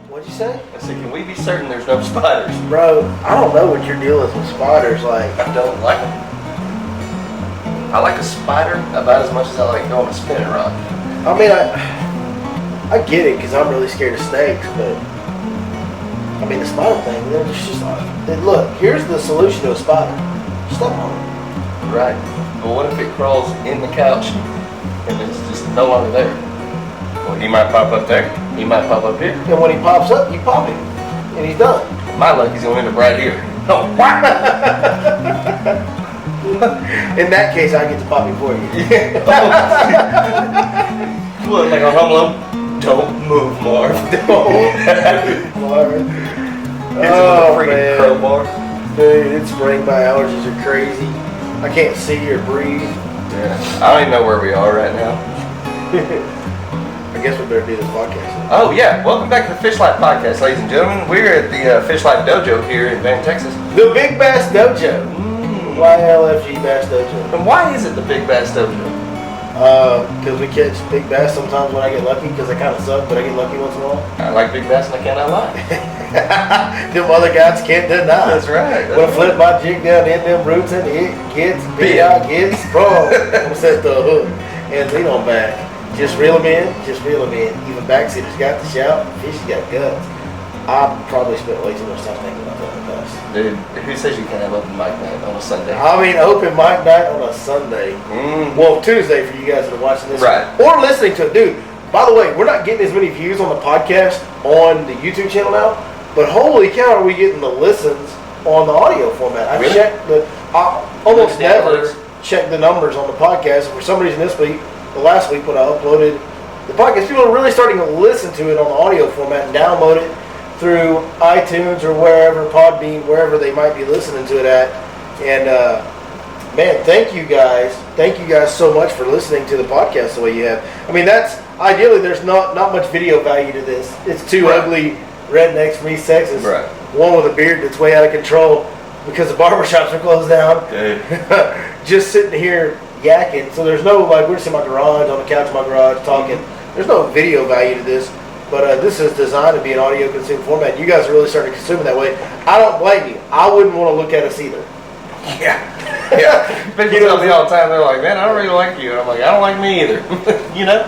What'd you say? I said, can we be certain there's no spiders? Bro, I don't know what your deal is with spiders. Like, I don't like them. I like a spider about as much as I like going to spinning rock. I mean, I get it because I'm really scared of snakes, but I mean, the spider thing, they're just like, look, here's the solution to a spider. Step on it. Right. But what if it crawls in the couch and it's just no longer there? Well, he might pop up there. He might pop up here. And when he pops up, you pop him, and he's done. My luck, he's going to end up right here. Oh, In that case, I get to pop him for you. Look, like a Home Alone. Don't move, Marv. Marv. It's a freaking crowbar. Dude, it's spring. My allergies are crazy. I can't see or breathe. Yeah. I don't even know where we are right now. I guess we better do this podcast. Oh, yeah. Welcome back to the Fish Life Podcast, ladies and gentlemen. We're at the Fish Life Dojo here in Van, Texas. The Big Bass Dojo. YLFG Bass Dojo. And why is it the Big Bass Dojo? Because we catch big bass sometimes when I get lucky, because I kind of suck, but I get lucky once in a while. I like big bass and I cannot lie. Them other guys can't deny. That's right. When I flip my jig down in them roots and it gets big, I get strong. I'm going to set the hook and lead on back. Just reel them in, just reel them in. Even backseaters got the shout, fish got guts. I probably spent way too much time thinking about that in the past. Dude, who says you can't have open mic night on a Sunday? I mean, open mic night on a Sunday. Well, Tuesday for you guys that are watching this. Right. Or listening to it. Dude, by the way, we're not getting as many views on the podcast on the YouTube channel now, but holy cow, are we getting the listens on the audio format. I checked I almost never check the numbers on the podcast. For some reason this week, the last week when I uploaded the podcast, people are really starting to listen to it on the audio format and download it through iTunes or wherever, Podbean, wherever they might be listening to it at. And man, thank you guys so much for listening to the podcast the way you have. I mean, that's ideally there's not much video value to this. It's two ugly rednecks from East Texas, one with a beard that's way out of control because the barbershops are closed down, just sitting here yakking. So there's no, like, we're just in my garage, on the couch in my garage talking. There's no video value to this. But this is designed to be an audio consumed format. You guys are really starting to consume it that way. I don't blame you. I wouldn't want to look at us either. Yeah. People tell me all the time, they're like, man, I don't really like you. And I'm like, I don't like me either. You know?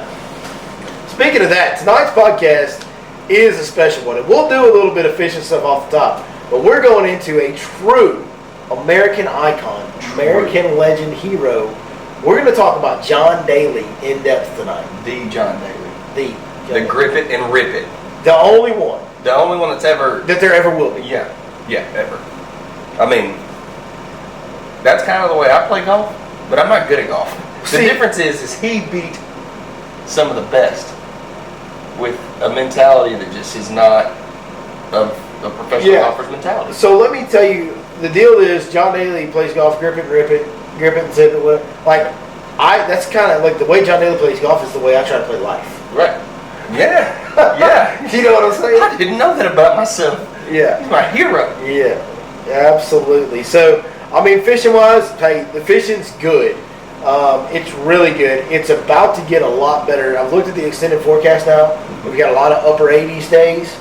Speaking of that, tonight's podcast is a special one. And we'll do a little bit of fishing stuff off the top. But we're going into a true American icon, American legend hero. We're going to talk about John Daly in depth tonight. The John Daly. The grip it and rip it. The only one. The only one that's ever... That there ever will be. Yeah, ever. I mean, that's kind of the way I play golf, but I'm not good at golf. The difference is he beat some of the best with a mentality that just is not of a professional golfer's mentality. So let me tell you, the deal is John Daly plays golf, grip it and rip it, and zip it. Like, that's kind of like the way John Daly plays golf is the way I try to play life. Right. Yeah. You know what I'm saying? I didn't know that about myself. Yeah. He's my hero. Yeah, absolutely. So, I mean, fishing-wise, hey, the fishing's good. It's really good. It's about to get a lot better. I've looked at the extended forecast now. We've got a lot of upper 80s days.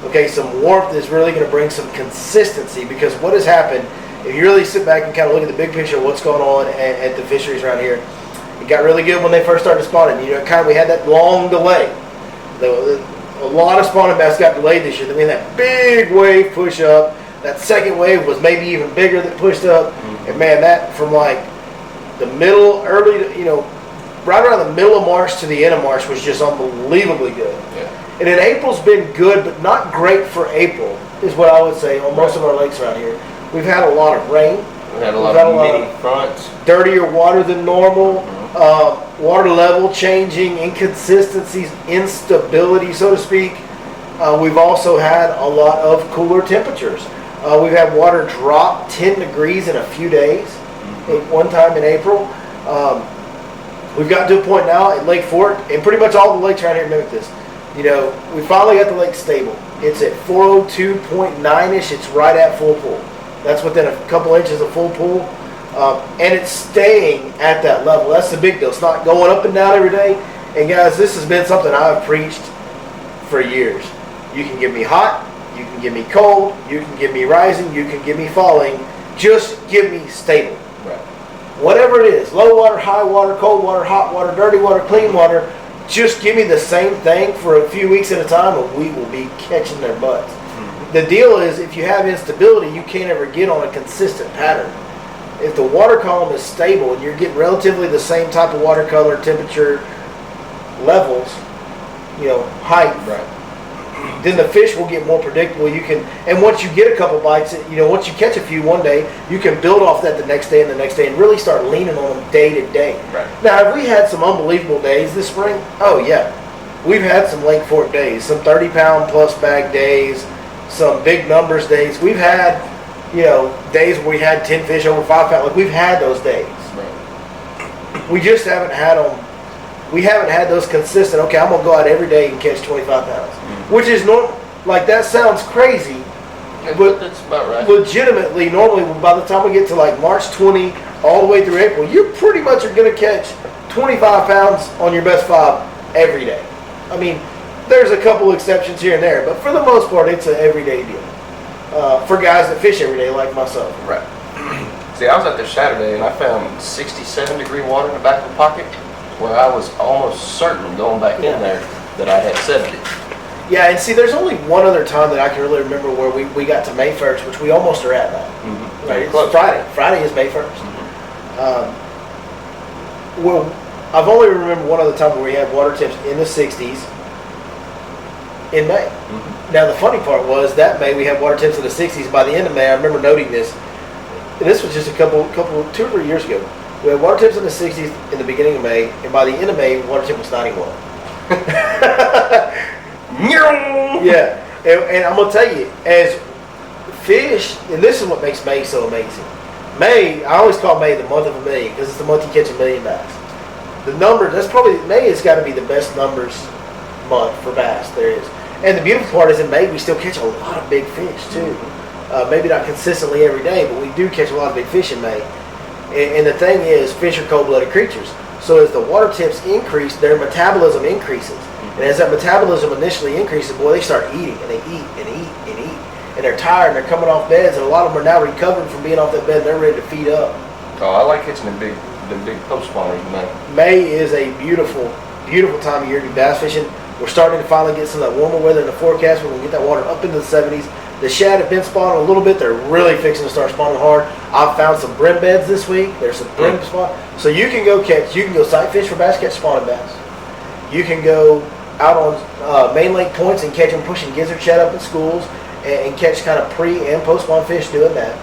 Okay, some warmth is really going to bring some consistency because what has happened, if you really sit back and kind of look at the big picture of what's going on at the fisheries around here, it got really good when they first started spawning. You know, we had that long delay. A lot of spawning bass got delayed this year. Then we had that big wave push up. That second wave was maybe even bigger that pushed up. And man, that from like the middle, right around the middle of March to the end of March was just unbelievably good. Yeah. And then April's been good, but not great for April, is what I would say on most of our lakes around here. We've had a lot of rain. We've had a lot of mini fronts. Dirtier water than normal. Water level changing, inconsistencies, instability, so to speak. We've also had a lot of cooler temperatures. We've had water drop 10 degrees in a few days, one time in April. We've gotten to a point now at Lake Fork, and pretty much all the lakes around here mimic this. You know, we finally got the lake stable. It's at 402.9-ish. It's right at full pool. That's within a couple inches of full pool. And it's staying at that level. That's the big deal. It's not going up and down every day. And guys, this has been something I've preached for years. You can give me hot, you can give me cold, you can give me rising, you can give me falling. Just give me stable. Right. Whatever it is, low water, high water, cold water, hot water, dirty water, clean water, just give me the same thing for a few weeks at a time and we will be catching their butts. Mm-hmm. The deal is if you have instability, you can't ever get on a consistent pattern. If the water column is stable and you're getting relatively the same type of water color, temperature, levels, height, right, then the fish will get more predictable. And once you get a couple bites, once you catch a few one day, you can build off that the next day and the next day and really start leaning on them day to day. Right. Now, have we had some unbelievable days this spring? Oh, yeah. We've had some Lake Fork days, some 30-pound plus bag days, some big numbers days. We've had, days where we had 10 fish over 5 pounds. Like, we've had those days. Right. We just haven't had them. We haven't had those consistent, okay, I'm going to go out every day and catch 25 pounds. Mm-hmm. Which is like that sounds crazy, but that's about right. Legitimately, normally by the time we get to like March 20 all the way through April, you pretty much are going to catch 25 pounds on your best 5 every day. I mean, there's a couple exceptions here and there, but for the most part, it's an everyday deal. For guys that fish every day like myself. Right. See, I was out there Saturday and I found 67-degree water in the back of the pocket where I was almost certain going back in there that I had 70. Yeah, and see, there's only one other time that I can really remember where we got to May 1st, which we almost are at now. Mm-hmm. Right? It's Friday. Friday is May 1st. Mm-hmm. Well, I've only remembered one other time where we had water temps in the 60s in May. Mm-hmm. Now, the funny part was that May we had water temps in the 60s. By the end of May, I remember noting this. And this was just 2 or 3 years ago. We had water temps in the 60s in the beginning of May, and by the end of May, water temp was 91. Yeah, and I'm gonna tell you, as fish, and this is what makes May so amazing. May, I always call May the month of a million because it's the month you catch a million bass. The number, May has got to be the best numbers month for bass there is. And the beautiful part is in May we still catch a lot of big fish too. Maybe not consistently every day, but we do catch a lot of big fish in May. And the thing is, fish are cold-blooded creatures. So as the water temps increase, their metabolism increases. And as that metabolism initially increases, boy, they start eating, and they eat, and eat, and eat. And they're tired, and they're coming off beds, and a lot of them are now recovering from being off that bed, and they're ready to feed up. Oh, I like catching them big post spawners in May. May is a beautiful, beautiful time of year to be bass fishing. We're starting to finally get some of that warmer weather in the forecast. We're going to get that water up into the 70s. The shad have been spawning a little bit. They're really fixing to start spawning hard. I've found some brim beds this week. There's some brim spawn. So you can go sight fish for bass, catch spawning bass. You can go out on main lake points and catch them pushing gizzard shad up in schools and catch kind of pre and post spawn fish doing that.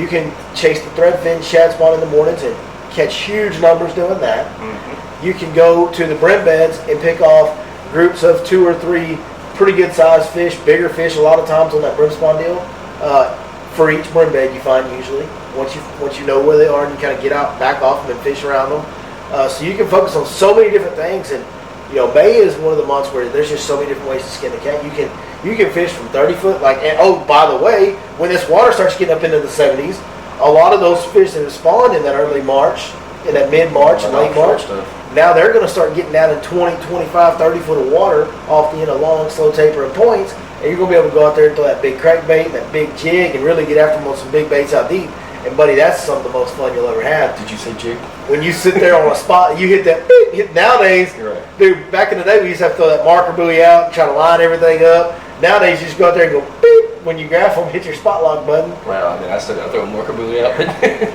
You can chase the threadfin shad spawn in the mornings and catch huge numbers doing that. Mm-hmm. You can go to the brim beds and pick off groups of 2 or 3 pretty good sized fish, bigger fish a lot of times on that brim spawn deal. For each brim bed you find usually. Once you know where they are and you kind of get out, back off them and fish around them. So you can focus on so many different things, and May is one of the months where there's just so many different ways to skin the cat. You can fish from 30 foot, and oh, by the way, when this water starts getting up into the 70s, a lot of those fish that have spawned in that early March, in that mid-March and late March, now they're going to start getting down in 20, 25, 30 foot of water off the end of long, slow tapering points, and you're going to be able to go out there and throw that big crankbait and that big jig and really get after them on some big baits out deep. And buddy, that's some of the most fun you'll ever have. Did you say jig? When you sit there on a spot, you hit that beep. Nowadays, right. Dude, back in the day, we used to have to throw that marker buoy out and try to line everything up. Nowadays, you just go out there and go beep when you graph them, hit your spot lock button. Well, I mean, I still got to throw a marker buoy out,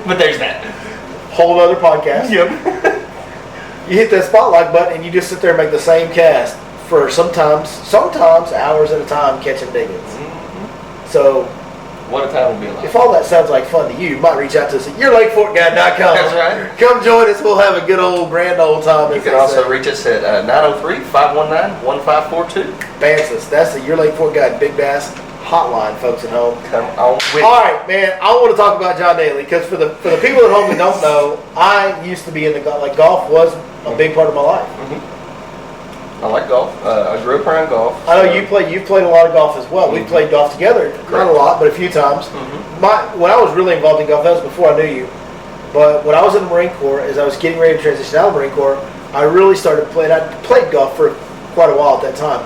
but there's that. Whole other podcast. Yep. You hit that spot lock button and you just sit there and make the same cast for sometimes hours at a time catching big ones. Mm-hmm. So, what a time will be alive. If all that sounds like fun to you, you might reach out to us at yourlakeforkguide.com. That's right. Come join us. We'll have a good grand old time. You can also reach us at 903-519-1542. Bansis. That's the Your Lake Fork Guide Big Bass hotline, folks at home. Come on with All right, man. I want to talk about John Daly because for the people at home that don't know, I used to be in the golf was a big part of my life. Mm-hmm. I like golf. I grew up around golf. I know you've played a lot of golf as well. Mm-hmm. We've played golf together, not a lot, but a few times. Mm-hmm. When I was really involved in golf, that was before I knew you. But when I was in the Marine Corps, as I was getting ready to transition out of the Marine Corps, I really started playing. I played golf for quite a while at that time.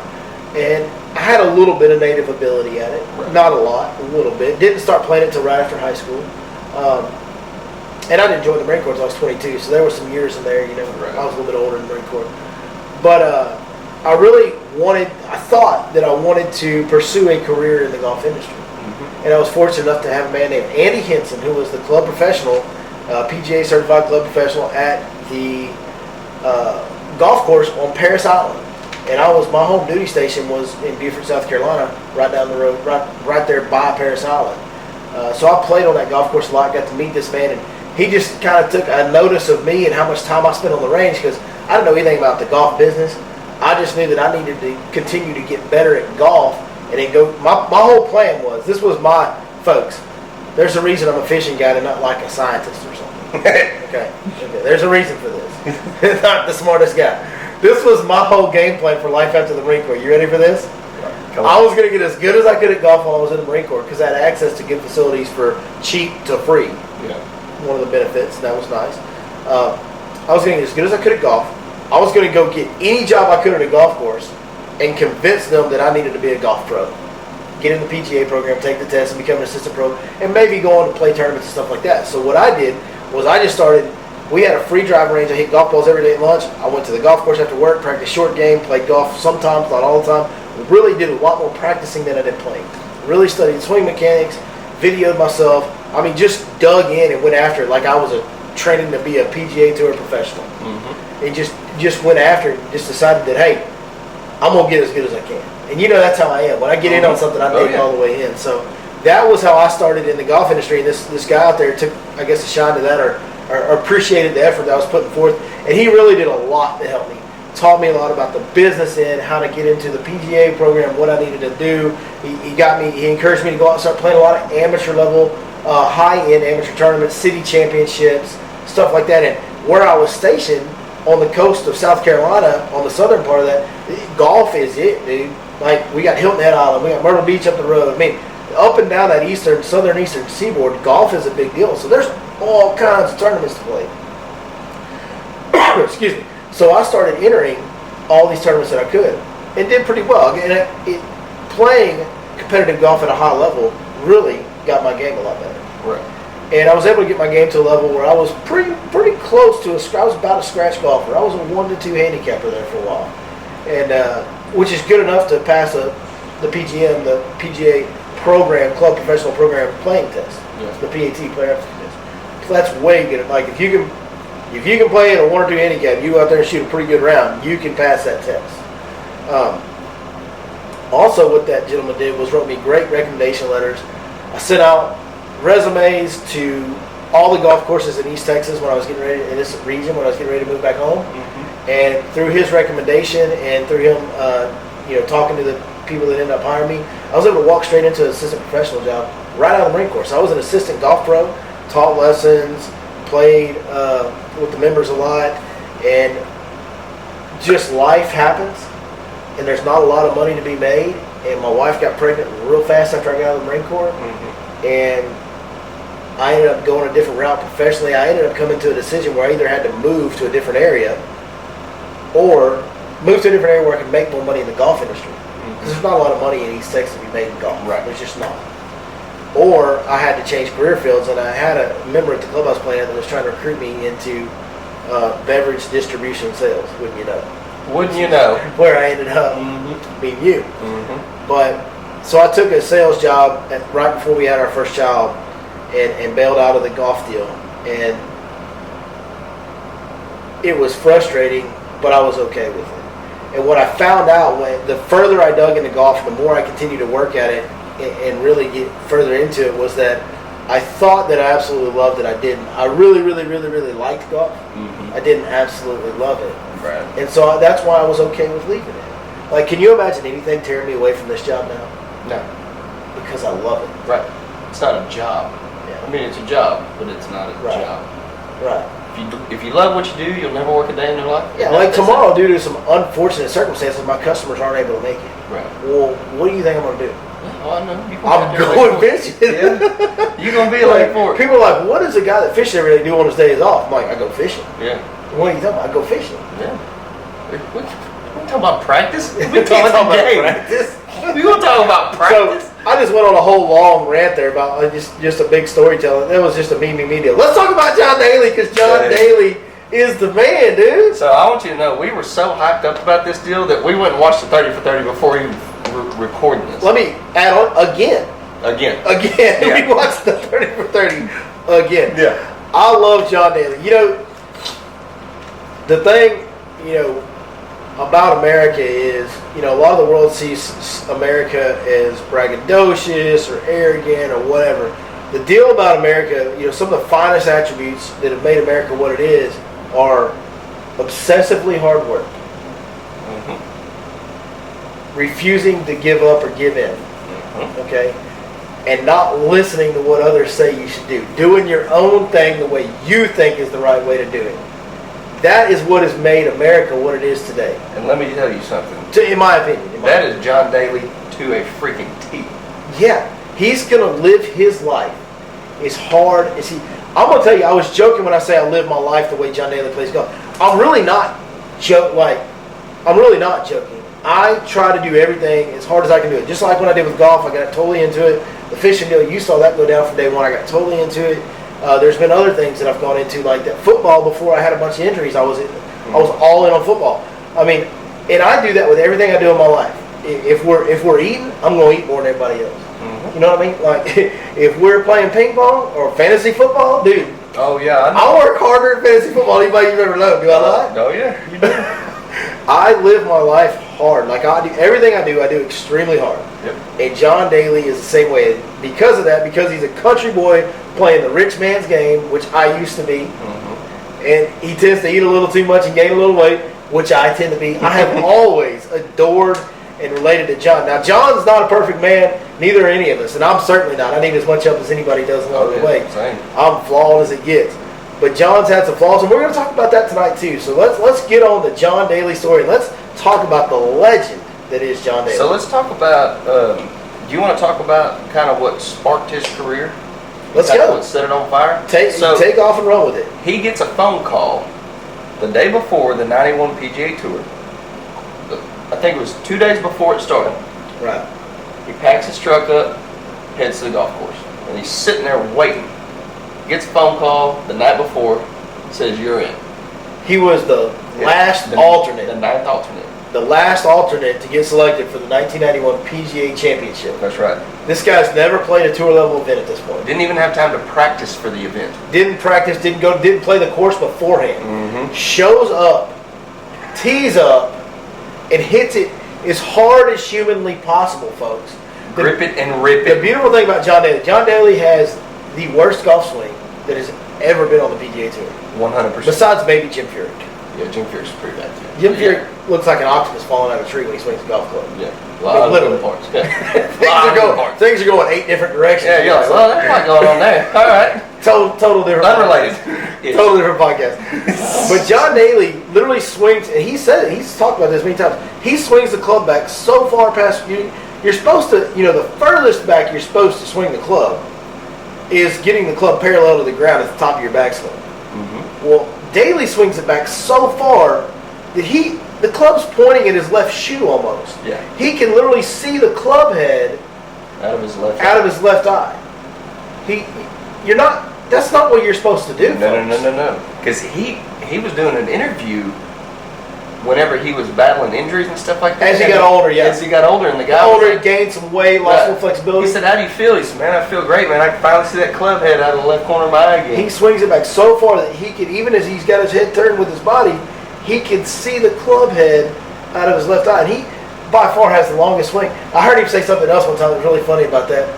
And I had a little bit of native ability at it, not a lot, a little bit. Didn't start playing it until right after high school. And I didn't join the Marine Corps until I was 22, so there were some years in there, Right. I was a little bit older in the Marine Corps. But I thought that I wanted to pursue a career in the golf industry. And I was fortunate enough to have a man named Andy Henson, who was the club professional, PGA certified club professional at the golf course on Paris Island. And my home duty station was in Beaufort, South Carolina, right down the road, right there by Paris Island. So I played on that golf course a lot, got to meet this man, and he just kind of took a notice of me and how much time I spent on the range, because I didn't know anything about the golf business. I just knew that I needed to continue to get better at golf, and then go. My whole plan was, folks, there's a reason I'm a fishing guy and not like a scientist or something. Okay, there's a reason for this. Not the smartest guy. This was my whole game plan for life after the Marine Corps. You ready for this? I was going to get as good as I could at golf while I was in the Marine Corps, because I had access to good facilities for cheap to free. Yeah. One of the benefits, and that was nice. I was going to get as good as I could at golf. I was going to go get any job I could at a golf course and convince them that I needed to be a golf pro. Get in the PGA program, take the test, and become an assistant pro, and maybe go on to play tournaments and stuff like that. So what I did was I just started. We had a free driving range. I hit golf balls every day at lunch. I went to the golf course after work, practiced short game, played golf sometimes, not all the time. Really did a lot more practicing than I did playing. Really studied swing mechanics, videoed myself. I mean, just dug in and went after it like I was training to be a PGA Tour professional. Mm-hmm. And just went after it and just decided that, hey, I'm going to get as good as I can. And that's how I am. When I get in on something, I dig all the way in. So that was how I started in the golf industry. And this guy out there took, I guess, a shine to that, or appreciated the effort that I was putting forth. And he really did a lot to help me. Taught me a lot about the business end, how to get into the PGA program, what I needed to do. He encouraged me to go out and start playing a lot of amateur level, high-end amateur tournaments, city championships, stuff like that. And where I was stationed on the coast of South Carolina, on the southern part of that, golf is it, dude. Like, we got Hilton Head Island, we got Myrtle Beach up the road. I mean, up and down that southern eastern seaboard, golf is a big deal. So there's all kinds of tournaments to play. Excuse me. So I started entering all these tournaments that I could, and did pretty well. And playing competitive golf at a high level really got my game a lot better. Right. And I was able to get my game to a level where I was pretty close to I was about a scratch golfer. I was a 1 to 2 handicapper there for a while, and which is good enough to pass the PGM, the PGA program, club professional program playing test. Yes. The PAT player aptitude test. So that's way good. Like if you can play at a 1 or 2 handicap, you go out there and shoot a pretty good round, you can pass that test. Also, what that gentleman did was wrote me great recommendation letters. I sent out resumes to all the golf courses in East Texas when I was getting ready, in this region, when I was getting ready to move back home. Mm-hmm. And through his recommendation and through him, talking to the people that ended up hiring me, I was able to walk straight into an assistant professional job right out of the Marine Corps. So I was an assistant golf pro, taught lessons, played with the members a lot, and just life happens, and there's not a lot of money to be made. And my wife got pregnant real fast after I got out of the Marine Corps, mm-hmm. and I ended up going a different route professionally. I ended up coming to a decision where I either had to move to a different area or move to a different area where I could make more money in the golf industry. Because there's not a lot of money in East Texas to be made in golf. Right. There's just not. Or I had to change career fields, and I had a member at the club I was playing at that was trying to recruit me into beverage distribution sales, wouldn't you know? Wouldn't you know? Where I ended up mm-hmm. being you. Mm-hmm. But, so I took a sales job right before we had our first child, and bailed out of the golf deal. And it was frustrating, but I was okay with it. And what I found out, the further I dug into golf, the more I continued to work at it and really get further into it, was that I thought that I absolutely loved it. I didn't. I really, really, really, really liked golf. Mm-hmm. I didn't absolutely love it. Right. And so that's why I was okay with leaving it. Like, can you imagine anything tearing me away from this job now? No. Because I love it. Right. It's not a job. Yeah. I mean, it's a job, but it's not a job. Right. If you love what you do, you'll never work a day in your life. Yeah, like tomorrow, due to some unfortunate circumstances, my customers aren't able to make it. Right. Well, what do you think I'm going to do? Oh, I know. I'm going fishing. Yeah. You're going to be like for it. People are like, what does a guy that fishes every day do on his days off? I'm like, I go fishing. Yeah. What are you talking about? I go fishing. Yeah. What talking about practice? We Can't talking talk about about game. practice. We gonna talk about practice? So I just went on a whole long rant there about just a big storytelling. That was just a me deal. Let's talk about John Daly because John Yeah. Daly is the man, dude. So I want you to know, we were so hyped up about this deal that we went and watched the 30 for 30 before even recording this. Let me add on again. Again. We watched the 30 for 30 again. Yeah. I love John Daly. You know, the thing, about America is, a lot of the world sees America as braggadocious or arrogant or whatever. The deal about America, some of the finest attributes that have made America what it is are obsessively hard work, refusing to give up or give in, okay, and not listening to what others say you should do, doing your own thing the way you think is the right way to do it. That is what has made America what it is today. And let me tell you something. In my opinion. That is John Daly to a freaking T. Yeah. He's going to live his life as hard as he... I'm going to tell you, I was joking when I say I live my life the way John Daly plays golf. I'm really not joking. I try to do everything as hard as I can do it. Just like when I did with golf, I got totally into it. The fishing deal, you saw that go down from day one. I got totally into it. There's been other things that I've gone into, like that football. Before I had a bunch of injuries, I was all in on football. I mean, and I do that with everything I do in my life. If we're eating, I'm going to eat more than everybody else. You know what I mean? Like if we're playing ping pong or fantasy football, dude. Oh yeah, I know. I work harder at fantasy football than anybody you've ever known. Do I lie? Oh yeah, you do. I live my life hard. Like I do everything I do extremely hard. Yep. And John Daly is the same way. Because of that, because he's a country boy playing the rich man's game, which I used to be, and he tends to eat a little too much and gain a little weight, which I tend to be. I have always adored and related to John. Now, John's not a perfect man, neither are any of us, and I'm certainly not. I need as much help as anybody does along the way. Same. I'm flawed as it gets. But John's had some flaws, and we're going to talk about that tonight too. So let's get on the John Daly story. And let's talk about the legend that is John Daly. So let's talk about. Do you want to talk about kind of what sparked his career? Let's kind of go. What set it on fire? Take off and run with it. He gets a phone call the day before the 91 PGA Tour. I think it was 2 days before it started. Right. He packs his truck up, heads to the golf course, and he's sitting there waiting. Gets a phone call the night before, says you're in. He was the last alternate. The ninth alternate. The last alternate to get selected for the 1991 PGA Championship. That's right. This guy's never played a tour level event at this point. Didn't even have time to practice for the event. Didn't practice, didn't play the course beforehand. Shows up, tees up, and hits it as hard as humanly possible, folks. Grip it and rip The it. beautiful thing about John Daly has the worst golf swing that has ever been on the PGA Tour. 100%. Besides maybe Jim Furyk. Yeah, Jim Furyck's pretty bad too. Jim Furyk looks like an octopus falling out of a tree when he swings a golf club. Yeah, a lot of literally. moving parts. Yeah. Things are going 8 different directions. Yeah, you're like, well, there's a lot going on there. All right. Total different. Unrelated. Totally different podcast. But John Daly literally swings, and he said it, he's talked about this many times. He swings the club back so far past you. You're supposed to, the furthest back you're supposed to swing the club is getting the club parallel to the ground at the top of your backswing. Well, Daly swings it back so far that the club's pointing at his left shoe almost. Yeah. He can literally see the club head Out of his left eye. That's not what you're supposed to do. No. Because he was doing an interview whenever he was battling injuries and stuff like that. As he got older, yeah. As he got older, and the guy he gained some weight, lost a little flexibility. He said, "How do you feel?" He said, "Man, I feel great, man. I can finally see that club head out of the left corner of my eye again." He swings it back so far that he can, even as he's got his head turned with his body, he can see the club head out of his left eye. And he, by far, has the longest swing. I heard him say something else one time that was really funny about that.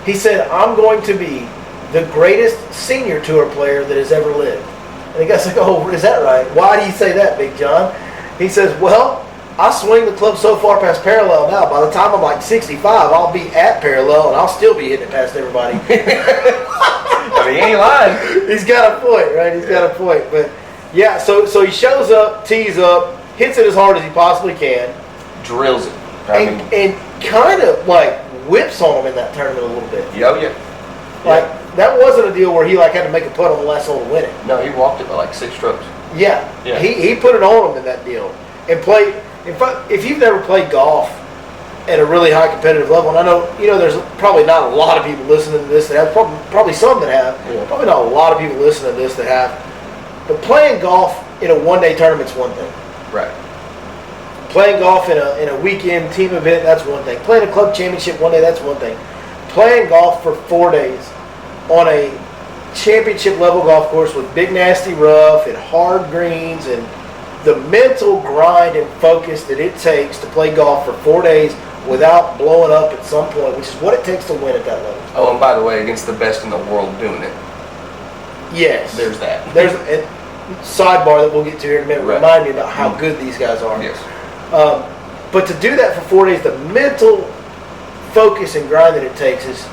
He said, "I'm going to be the greatest senior tour player that has ever lived." And the guy's like, "Oh, is that right? Why do you say that, Big John?" He says, "Well, I swing the club so far past parallel now, by the time I'm like 65, I'll be at parallel and I'll still be hitting it past everybody." I mean, he ain't lying. He's got a point, right? He's got a point. But yeah, so he shows up, tees up, hits it as hard as he possibly can. Drills it. And kind of like whips on him in that tournament a little bit. Yeah. Like, that wasn't a deal where he had to make a putt on the last hole to win it. No, he walked it by like 6 strokes. Yeah. He put it on him in that deal. And if you've never played golf at a really high competitive level, and I know there's probably not a lot of people listening to this that have, probably some that have, Yeah. probably not a lot of people listening to this that have, but playing golf in a one-day tournament's one thing. Right. Playing golf in a weekend team event, that's one thing. Playing a club championship one day, that's one thing. Playing golf for 4 days on a championship level golf course with big nasty rough and hard greens and the mental grind and focus that it takes to play golf for 4 days without blowing up at some point, which is what it takes to win at that level. Oh, and by the way, against the best in the world doing it. Yes. There's that. There's a sidebar that we'll get to here in a minute. Right. Remind me about how good these guys are. Yes. But to do that for 4 days, the mental focus and grind that it takes is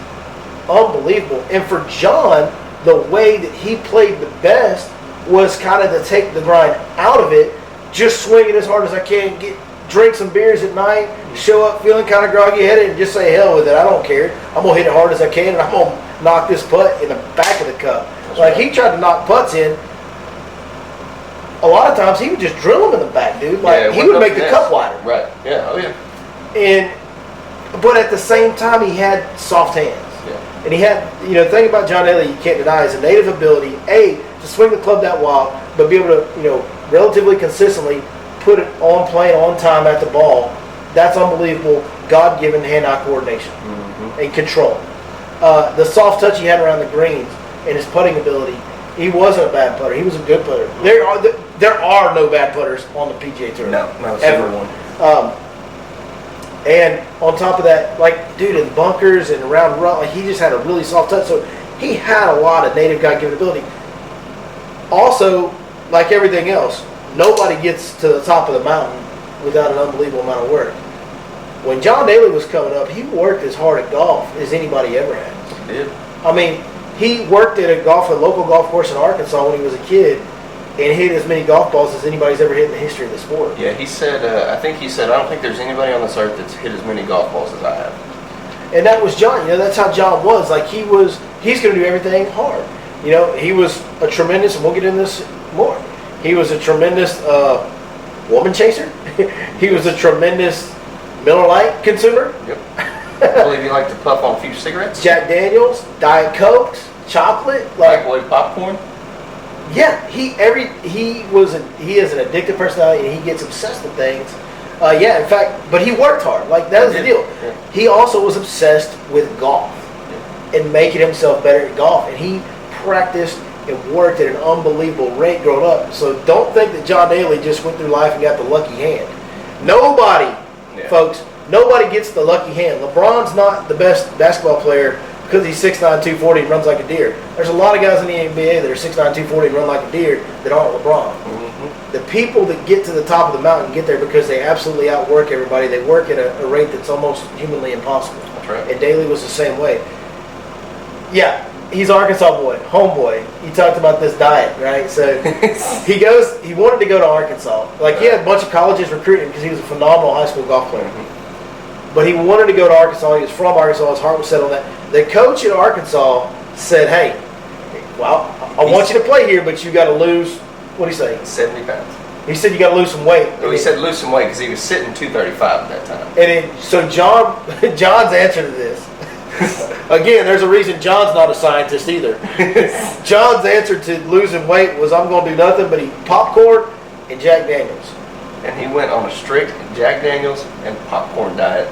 unbelievable. And for John, the way that he played the best was kind of to take the grind out of it, just swing it as hard as I can, drink some beers at night, show up feeling kind of groggy-headed, and just say, hell with it, I don't care. I'm going to hit it hard as I can, and I'm going to knock this putt in the back of the cup. That's like, right. he tried to knock putts in. A lot of times, he would just drill them in the back, dude. Like, he would make the cup wider. Right. Yeah. Oh, yeah. But at the same time, he had soft hands. Yeah. And he had, the thing about John Daly you can't deny is a native ability, A, to swing the club that wild, but be able to, relatively consistently put it on plane, on time at the ball. That's unbelievable. God-given hand-eye coordination and control. The soft touch he had around the greens and his putting ability, he wasn't a bad putter. He was a good putter. There are no bad putters on the PGA Tour. No, ever. One. And on top of that, dude, in bunkers and around rough, he just had a really soft touch. So he had a lot of native God-given ability. Also, like everything else, nobody gets to the top of the mountain without an unbelievable amount of work. When John Daly was coming up, he worked as hard at golf as anybody ever has. He did. I mean, he worked at a local golf course in Arkansas when he was a kid and hit as many golf balls as anybody's ever hit in the history of the sport. Yeah, he said, I don't think there's anybody on this earth that's hit as many golf balls as I have. And that was John. That's how John was. He's going to do everything hard. He was a tremendous, and we'll get into this more, he was a tremendous woman chaser. He was a tremendous Miller Lite consumer. Yep. I believe he liked to puff on a few cigarettes. Jack Daniels, Diet Cokes, chocolate. Microwave popcorn. Yeah, he is an addictive personality, and he gets obsessed with things. In fact, but he worked hard. That was the deal. Yeah. He also was obsessed with golf and making himself better at golf, and he practiced and worked at an unbelievable rate growing up. So don't think that John Daly just went through life and got the lucky hand. Nobody, folks, nobody gets the lucky hand. LeBron's not the best basketball player because he's 6'9", 240 and runs like a deer. There's a lot of guys in the NBA that are 6'9", 240 and run like a deer that aren't LeBron. Mm-hmm. The people that get to the top of the mountain get there because they absolutely outwork everybody. They work at a rate that's almost humanly impossible. That's right. And Daly was the same way. Yeah. He's an Arkansas boy, homeboy. He talked about this diet, right? So he wanted to go to Arkansas. He had a bunch of colleges recruiting because he was a phenomenal high school golf player. Mm-hmm. But he wanted to go to Arkansas. He was from Arkansas. His heart was set on that. The coach at Arkansas said, hey, well, I want you to play here, but you got to lose, what did he say? 70 pounds. He said you got to lose some weight. No, he said lose some weight because he was sitting 235 at that time. And so John's answer to this, again, there's a reason John's not a scientist either. John's answer to losing weight was, I'm going to do nothing but eat popcorn and Jack Daniels. And he went on a strict Jack Daniels and popcorn diet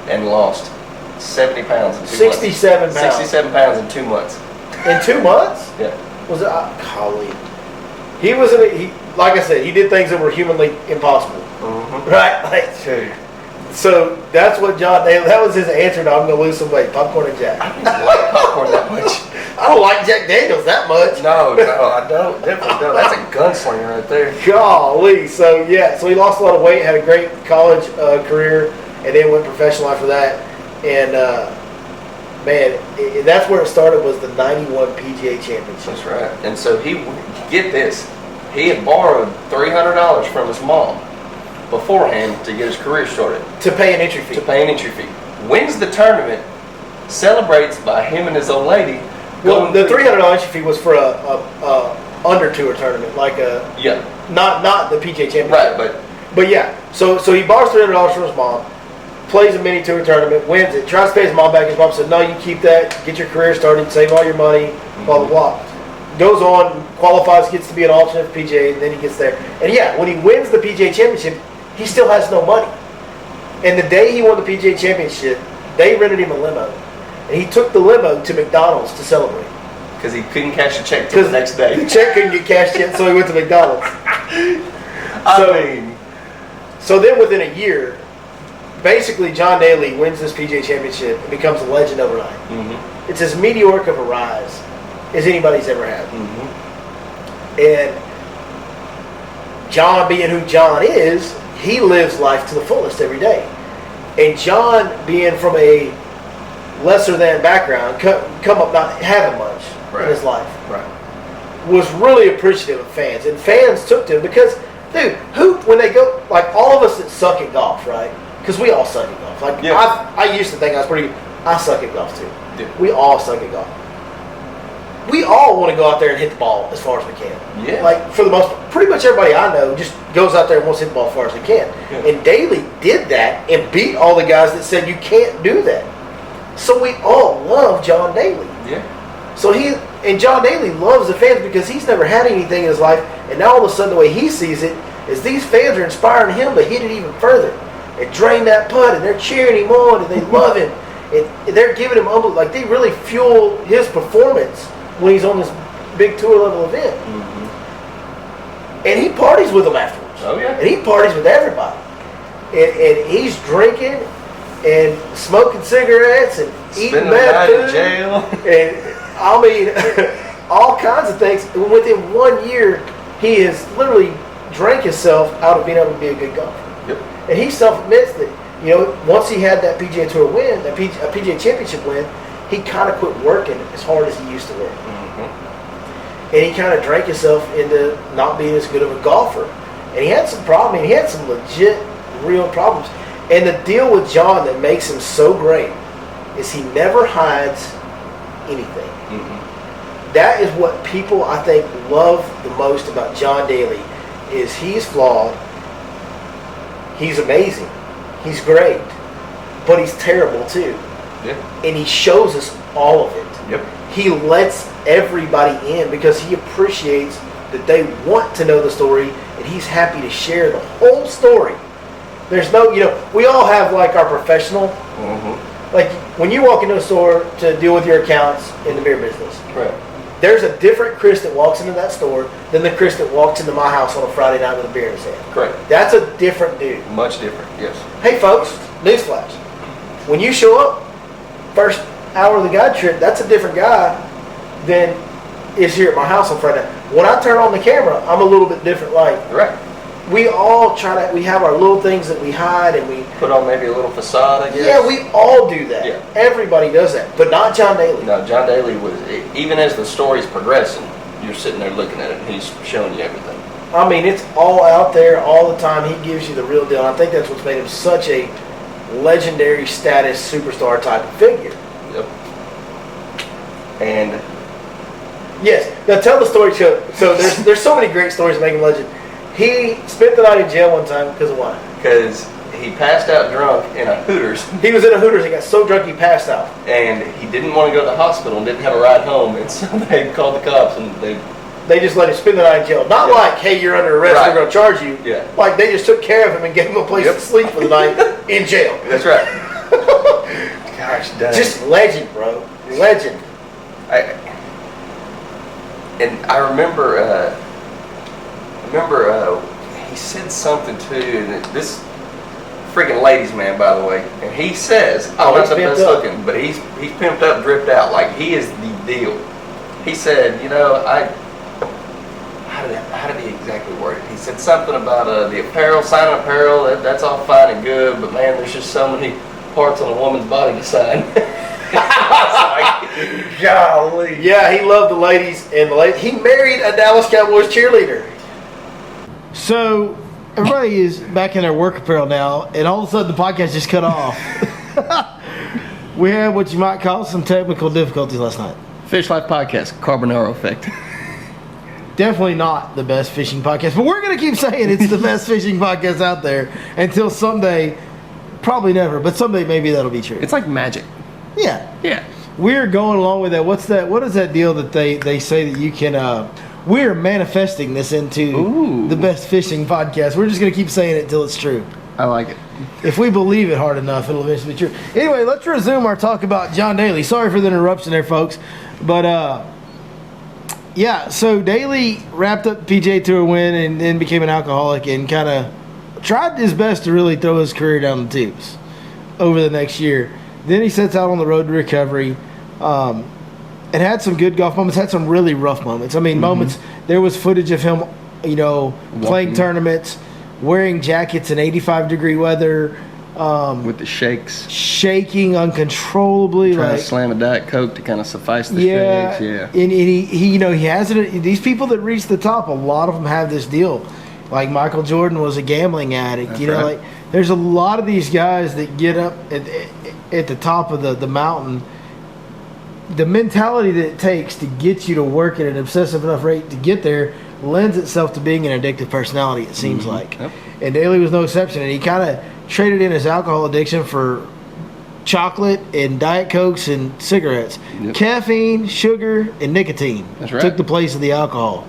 and lost 70 pounds in 2 months. 67 pounds. 67 pounds in 2 months. In 2 months? Yeah. Was it? Golly. He was like I said, he did things that were humanly impossible. Mm-hmm. Right? So that's what John Daly, that was his answer to I'm going to lose some weight, popcorn and Jack. I don't like popcorn that much. I don't like Jack Daniels that much. No, I don't. Definitely don't. That's a gunslinger right there. Golly. So he lost a lot of weight, had a great college career, and then went professional after that. And, that's where it started, was the 91 PGA Championship. That's right. And so get this, he had borrowed $300 from his mom beforehand to get his career started. To pay an entry fee. Wins the tournament, celebrates by him and his old lady. Well, the $300 entry fee was for a under tour tournament, not the PGA Championship. Right, but But yeah, so he borrows $300 from his mom, plays a mini tour tournament, wins it, tries to pay his mom back. His mom said, "No, you keep that, get your career started, save all your money, blah, blah, blah." Goes on, qualifies, gets to be an alternate for PGA, and then he gets there. And yeah, when he wins the PGA Championship, he still has no money. And the day he won the PGA Championship, they rented him a limo. And he took the limo to McDonald's to celebrate. Because he couldn't cash a check till the next day. The check couldn't get cashed yet, so he went to McDonald's. So then within a year, basically John Daly wins this PGA Championship and becomes a legend overnight. Mm-hmm. It's as meteoric of a rise as anybody's ever had. Mm-hmm. And John, being who John is, he lives life to the fullest every day. And John, being from a lesser than background, come up not having much in his life, was really appreciative of fans. And fans took to him because, dude, when they go, like all of us that suck at golf, right? Because we all suck at golf. Like I used to think I was pretty good. I suck at golf too. Yeah. We all suck at golf. We all want to go out there and hit the ball as far as we can. Yeah. Like, for the most part, pretty much everybody I know just goes out there and wants to hit the ball as far as they can. Yeah. And Daly did that and beat all the guys that said you can't do that. So we all love John Daly. Yeah. So John Daly loves the fans because he's never had anything in his life, and now all of a sudden the way he sees it is these fans are inspiring him to hit it even further and drain that putt, and they're cheering him on and they love him. And they're giving him like they really fuel his performance when he's on this big tour level event. Mm-hmm. And he parties with them afterwards. Oh yeah. And he parties with everybody. And he's drinking and smoking cigarettes and eating bad food. In jail. And I mean, all kinds of things. Within 1 year, he has literally drank himself out of being able to be a good golfer. Yep. And he self-admits that, once he had that PGA Tour win, a PGA Championship win, he kind of quit working as hard as he used to work. Mm-hmm. And he kind of drank himself into not being as good of a golfer. And he had some problems. He had some legit, real problems. And the deal with John that makes him so great is he never hides anything. Mm-hmm. That is what people, I think, love the most about John Daly is he's flawed. He's amazing. He's great. But he's terrible, too. Yeah. And he shows us all of it. Yep. He lets everybody in because he appreciates that they want to know the story and he's happy to share the whole story. There's no, we all have like our professional, like when you walk into a store to deal with your accounts in the beer business, Right. there's a different Chris that walks into that store than the Chris that walks into my house on a Friday night with a beer in his hand. Correct. That's a different dude. Much different, yes. Hey folks, newsflash. When you show up, first hour of the guide trip, that's a different guy than is here at my house on Friday night. When I turn on the camera, I'm a little bit different. Like, Right. we all we have our little things that we hide and we Put on maybe a little facade, I guess. Yeah, we all do that. Yeah. Everybody does that, but not John Daly. No, John Daly was, even as the story's progressing, you're sitting there looking at it and he's showing you everything. I mean, it's all out there all the time. He gives you the real deal. And I think that's what's made him such a legendary status superstar type of figure. Yep. And Yes. Now tell the story. So there's so many great stories that make him legend. He spent the night in jail one time because of what? because he passed out drunk in a Hooters, He was in a Hooters and got so drunk he passed out. and he didn't want to go to the hospital and didn't have a ride home, and so they called the cops and They just let him spend the night in jail. Not Yeah. like, hey, you're under arrest, Right. we're going to charge you. Yeah. Like, they just took care of him and gave him a place Yep. to sleep for the night in jail. That's right. Gosh, dang. Just legend, bro. Legend. I remember he said something too, and this freaking ladies man, by the way, and he says, Oh, I'm not he's the pimped best up. looking, but he's pimped up, dripped out, like he is the deal. He said, how did he exactly word it? He said something about the apparel, signing apparel, that's all fine and good, but man, there's just so many parts on a woman's body to sign. I was like, golly. Yeah, he loved the ladies, and he married a Dallas Cowboys cheerleader. So, everybody is back in their work apparel now, and all of a sudden the podcast just cut off. We had what you might call some technical difficulties last night. Fish Life Podcast, Carbonaro effect. Definitely not the best fishing podcast, but we're going to keep saying it's the best fishing podcast out there until someday, probably never, but someday maybe that'll be true. It's like magic. Yeah. Yeah. We're going along with that. What is that deal that they say that you can, we're manifesting this into the best fishing podcast. We're just going to keep saying it till it's true. I like it. If we believe it hard enough, it'll eventually be true. Anyway, let's resume our talk about John Daly. Sorry for the interruption there, folks. But, yeah, so Daly wrapped up PGA Tour win and then became an alcoholic and kind of tried his best to really throw his career down the tubes over the next year. Then he sets out on the road to recovery and had some good golf moments, had some really rough moments. I mean, moments, there was footage of him, playing tournaments, wearing jackets in 85-degree weather. With the shakes. Shaking uncontrollably. Trying to slam a Diet Coke to kind of suffice the shakes. Yeah. And he has it. These people that reach the top, a lot of them have this deal. Like Michael Jordan was a gambling addict. That's right. Like there's a lot of these guys that get up at the top of the mountain. The mentality that it takes to get you to work at an obsessive enough rate to get there lends itself to being an addictive personality, it seems like. Yep. And Daly was no exception. And he kind of traded in his alcohol addiction for chocolate and Diet Cokes and cigarettes. Yep. Caffeine, sugar, and nicotine took the place of the alcohol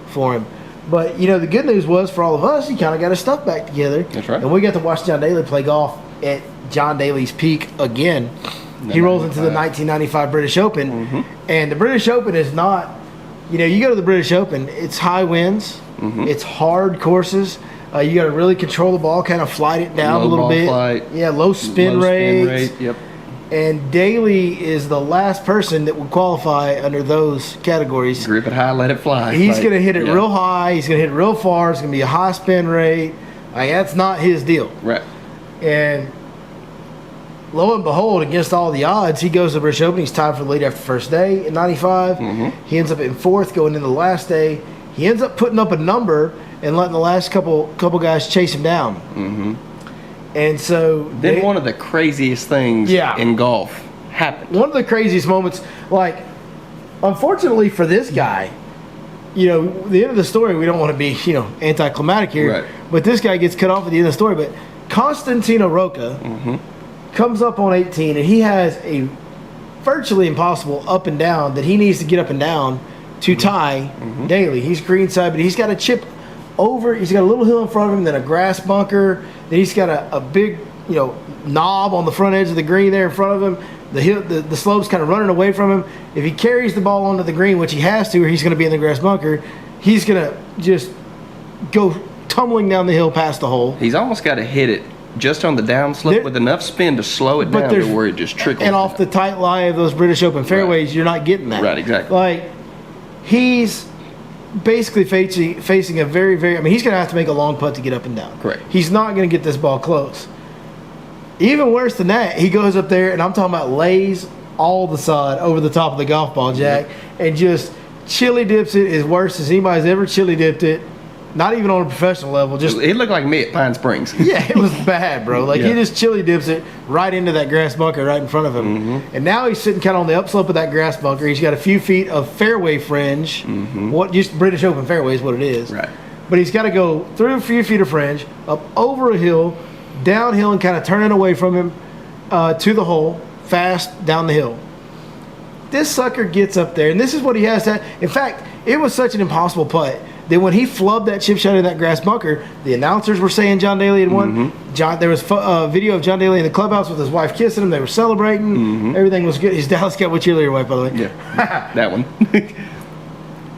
for him. But, the good news was for all of us, he kind of got his stuff back together. That's right. And we got to watch John Daly play golf at John Daly's peak again. He rolls into the 1995 British Open. And the British Open is not, you go to the British Open, it's high winds, it's hard courses. You got to really control the ball, kind of flight it down a little bit. Flight, yeah, low spin rate. Yep. And Daly is the last person that would qualify under those categories. Grip it high, let it fly. He's going to hit it real high. He's going to hit it real far. It's going to be a high spin rate. That's not his deal. Right. And lo and behold, against all the odds, he goes to the British Open. He's tied for the lead after the first day in 95. He ends up in fourth going into the last day. He ends up putting up a number and letting the last couple guys chase him down. And so then one of the craziest things in golf happened. One of the craziest moments, like, unfortunately for this guy, the end of the story, we don't want to be, anticlimactic here, right. But this guy gets cut off at the end of the story. But Constantino Rocca comes up on 18, and he has a virtually impossible up and down that he needs to get up and down to tie Daly. He's greenside, but he's got a chip over. He's got a little hill in front of him, then a grass bunker. Then he's got a big, knob on the front edge of the green there in front of him. The hill, the slope's kind of running away from him. If he carries the ball onto the green, which he has to, or he's going to be in the grass bunker, he's going to just go tumbling down the hill past the hole. He's almost got to hit it just on the downslope with enough spin to slow it down to where it just trickles. And off the tight lie of those British Open fairways, you're not getting that. Right, exactly. Like, he's basically facing a very, very... I mean, he's going to have to make a long putt to get up and down. Correct. He's not going to get this ball close. Even worse than that, he goes up there, and I'm talking about lays all the sod over the top of the golf ball, Jack, and just chili dips it as worse as anybody's ever chili dipped it. Not even on a professional level. Just it looked like me at Pine Springs. Yeah, it was bad, bro. Like, he just chili dips it right into that grass bunker right in front of him. And now he's sitting kind of on the upslope of that grass bunker. He's got a few feet of fairway fringe. What just British Open fairway is what it is. Right. But he's got to go through a few feet of fringe, up over a hill, downhill, and kind of turning away from him to the hole, fast down the hill. This sucker gets up there, and this is what he has to. In fact, it was such an impossible putt that when he flubbed that chip shot in that grass bunker, the announcers were saying John Daly had won. There was a video of John Daly in the clubhouse with his wife kissing him. They were celebrating. Everything was good. His Dallas Cowboy cheerleader wife, by the way. Yeah, that one.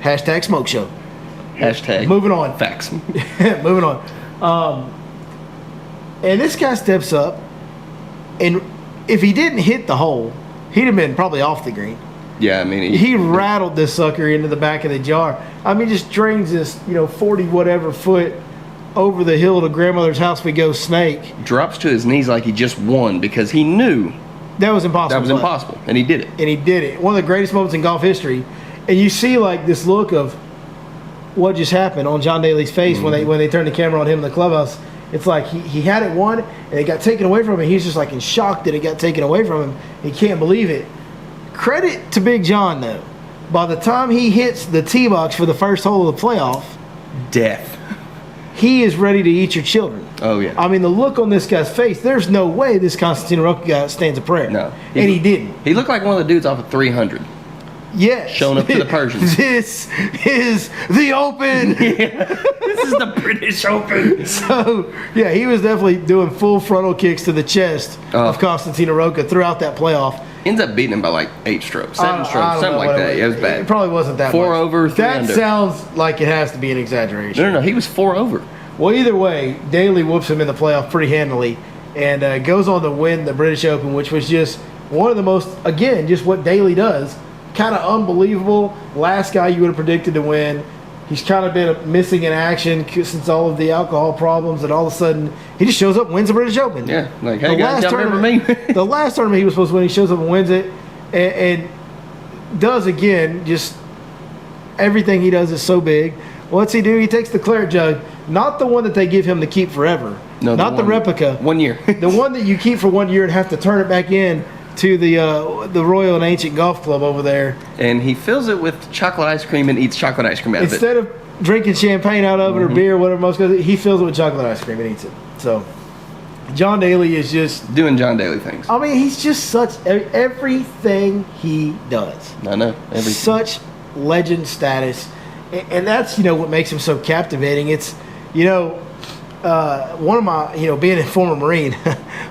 Hashtag smoke show. Hashtag. Moving on. Facts. Moving on. And this guy steps up, and if he didn't hit the hole, he'd have been probably off the green. Yeah, I mean, he rattled this sucker into the back of the jar. I mean, just drains this, 40 whatever foot over the hill to grandmother's house we go snake. Drops to his knees like he just won because he knew that was impossible. That was impossible, and he did it. And he did it. One of the greatest moments in golf history. And you see like this look of what just happened on John Daly's face when they turned the camera on him in the clubhouse. It's like he had it won, and it got taken away from him. He's just like in shock that it got taken away from him. He can't believe it. Credit to Big John, though. by the time he hits the tee box for the first hole of the playoff, Death. he is ready to eat your children. Oh, yeah. I mean, the look on this guy's face, there's no way this Constantino Rocca guy stands a prayer. No. And he didn't. He looked like one of the dudes off of 300. Yes. Showing up to the Persians. This is the Open. This is the British Open. So, yeah, he was definitely doing full frontal kicks to the chest of Constantino Rocca throughout that playoff. Ends up beating him by like 8 strokes, 7 I strokes, don't something know like what that. It was bad. It probably wasn't that 4 much. over, 3 That under. sounds like it has to be an exaggeration. No, he was 4 over. Well, either way, Daly whoops him in the playoff pretty handily and goes on to win the British Open, which was just one of the most, again, just what Daly does. Kind of unbelievable. Last guy you would have predicted to win. He's kind of been missing in action since all of the alcohol problems, and all of a sudden he just shows up and wins the British Open. Yeah, like, hey guys, y'all remember me? The last tournament he was supposed to win, he shows up and wins it, and does again, just everything he does is so big. What's he do? He takes the claret jug, not the one that they give him to keep forever, No, not the replica. 1 year. The one that you keep for 1 year and have to turn it back in to the Royal and Ancient Golf Club over there. And he fills it with chocolate ice cream and eats chocolate ice cream out of it. Instead of drinking champagne out of it or beer or whatever most goes, he fills it with chocolate ice cream and eats it. So John Daly is just, Doing John Daly things. I mean, he's just such, everything he does. I know. Everything. Such legend status. And that's, what makes him so captivating. It's, one of my, being a former Marine,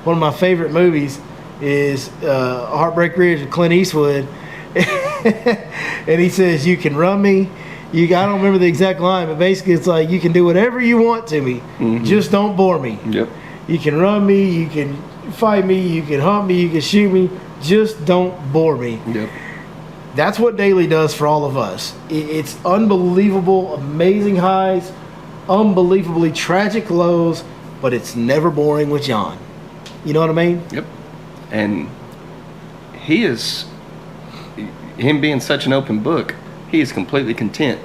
one of my favorite movies is Heartbreak Ridge with Clint Eastwood. And he says, you can run me. I don't remember the exact line, but basically it's like, you can do whatever you want to me. Just don't bore me. Yep. You can run me, you can fight me, you can hunt me, you can shoot me. Just don't bore me. Yep. That's what Daly does for all of us. It's unbelievable, amazing highs, unbelievably tragic lows, but it's never boring with John. You know what I mean? Yep. And him being such an open book, he is completely content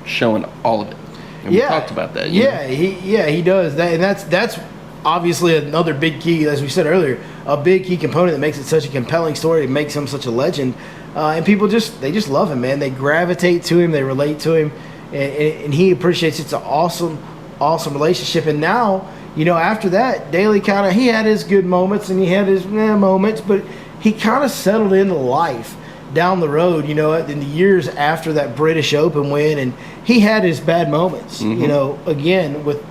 showing all of it. And we talked about that. He does that, and that's obviously another big key, as we said earlier, a big key component that makes it such a compelling story. It makes him such a legend, and people just love him, man. They gravitate to him, they relate to him, and he appreciates it. It's an awesome relationship. And now, after that, Daly he had his good moments and he had his moments, but he kind of settled into life down the road, in the years after that British Open win, and he had his bad moments, again with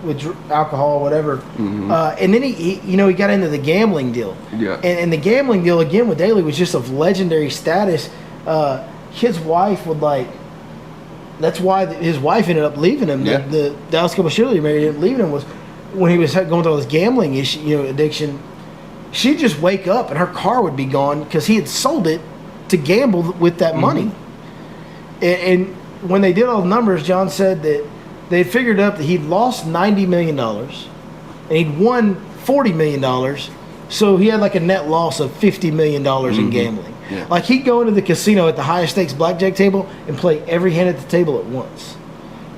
alcohol or whatever, and then he got into the gambling deal, and the gambling deal again with Daly was just of legendary status. His wife would that's why his wife ended up leaving him. The Dallas Cowboys cheerleader married him, leaving him was when he was going through all this gambling issue, addiction. She'd just wake up and her car would be gone because he had sold it to gamble with that money. And when they did all the numbers, John said that they had figured up that he'd lost $90 million and he'd won $40 million. So he had like a net loss of $50 million in gambling. Yeah. Like he'd go into the casino at the highest stakes blackjack table and play every hand at the table at once.